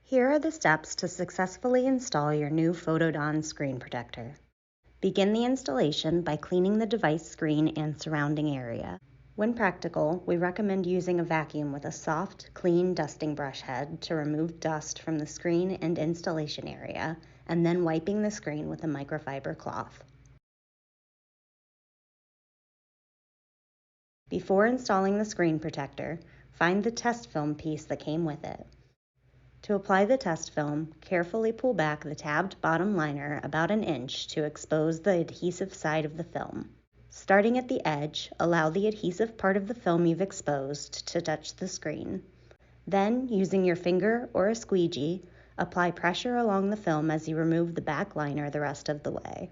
Here are the steps to successfully install your new Photodon screen protector. Begin the installation by cleaning the device screen and surrounding area. When practical, we recommend using a vacuum with a soft, clean dusting brush head to remove dust from the screen and installation area, and then wiping the screen with a microfiber cloth. Before installing the screen protector, find the test film piece that came with it. To apply the test film, carefully pull back the tabbed bottom liner about an inch to expose the adhesive side of the film. Starting at the edge, allow the adhesive part of the film you've exposed to touch the screen. Then, using your finger or a squeegee, apply pressure along the film as you remove the back liner the rest of the way.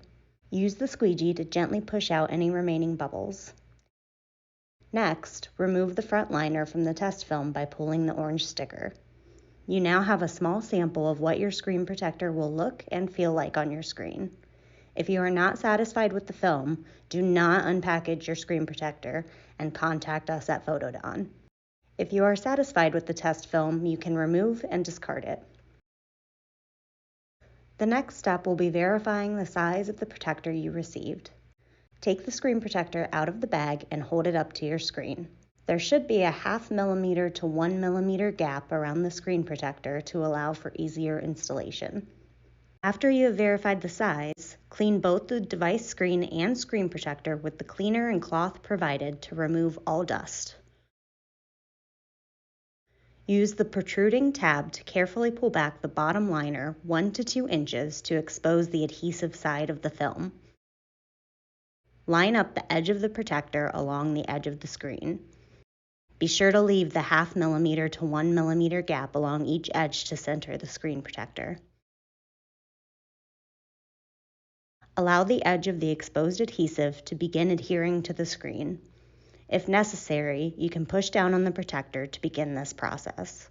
Use the squeegee to gently push out any remaining bubbles. Next, remove the front liner from the test film by pulling the orange sticker. You now have a small sample of what your screen protector will look and feel like on your screen. If you are not satisfied with the film, do not unpackage your screen protector and contact us at Photodon. If you are satisfied with the test film, you can remove and discard it. The next step will be verifying the size of the protector you received. Take the screen protector out of the bag and hold it up to your screen. There should be a 0.5 millimeter to 1 millimeter gap around the screen protector to allow for easier installation. After you have verified the size, clean both the device screen and screen protector with the cleaner and cloth provided to remove all dust. Use the protruding tab to carefully pull back the bottom liner 1 to 2 inches to expose the adhesive side of the film. Line up the edge of the protector along the edge of the screen. Be sure to leave the 0.5 millimeter to 1 millimeter gap along each edge to center the screen protector. Allow the edge of the exposed adhesive to begin adhering to the screen. If necessary, you can push down on the protector to begin this process.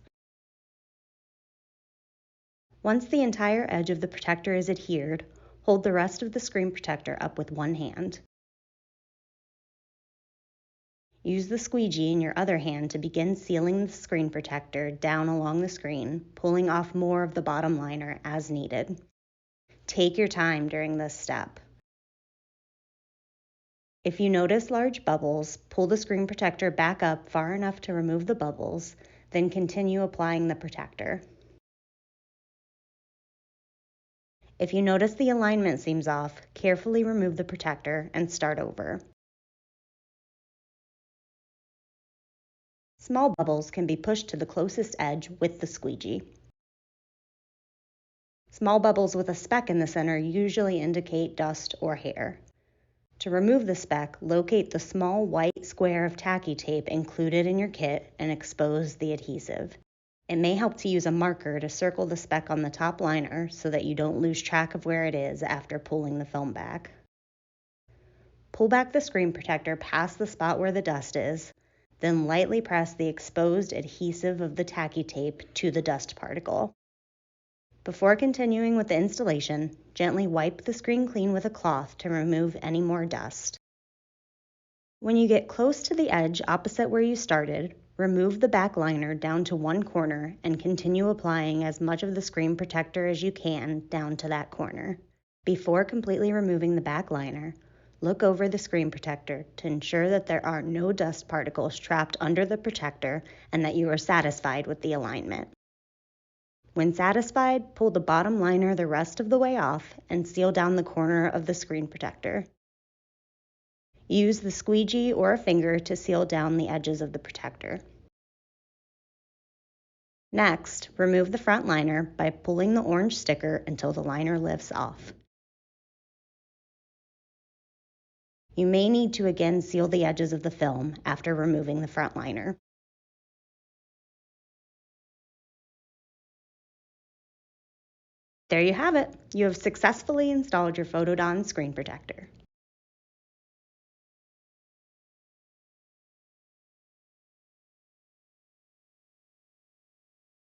Once the entire edge of the protector is adhered, hold the rest of the screen protector up with one hand. Use the squeegee in your other hand to begin sealing the screen protector down along the screen, pulling off more of the bottom liner as needed. Take your time during this step. If you notice large bubbles, pull the screen protector back up far enough to remove the bubbles, then continue applying the protector. If you notice the alignment seems off, carefully remove the protector and start over. Small bubbles can be pushed to the closest edge with the squeegee. Small bubbles with a speck in the center usually indicate dust or hair. To remove the speck, locate the small white square of tacky tape included in your kit and expose the adhesive. It may help to use a marker to circle the speck on the top liner so that you don't lose track of where it is after pulling the film back. Pull back the screen protector past the spot where the dust is, then lightly press the exposed adhesive of the tacky tape to the dust particle. Before continuing with the installation, gently wipe the screen clean with a cloth to remove any more dust. When you get close to the edge opposite where you started, remove the back liner down to one corner and continue applying as much of the screen protector as you can down to that corner. Before completely removing the back liner, look over the screen protector to ensure that there are no dust particles trapped under the protector and that you are satisfied with the alignment. When satisfied, pull the bottom liner the rest of the way off and seal down the corner of the screen protector. Use the squeegee or a finger to seal down the edges of the protector. Next, remove the front liner by pulling the orange sticker until the liner lifts off. You may need to again seal the edges of the film after removing the front liner. There you have it. You have successfully installed your Photodon screen protector.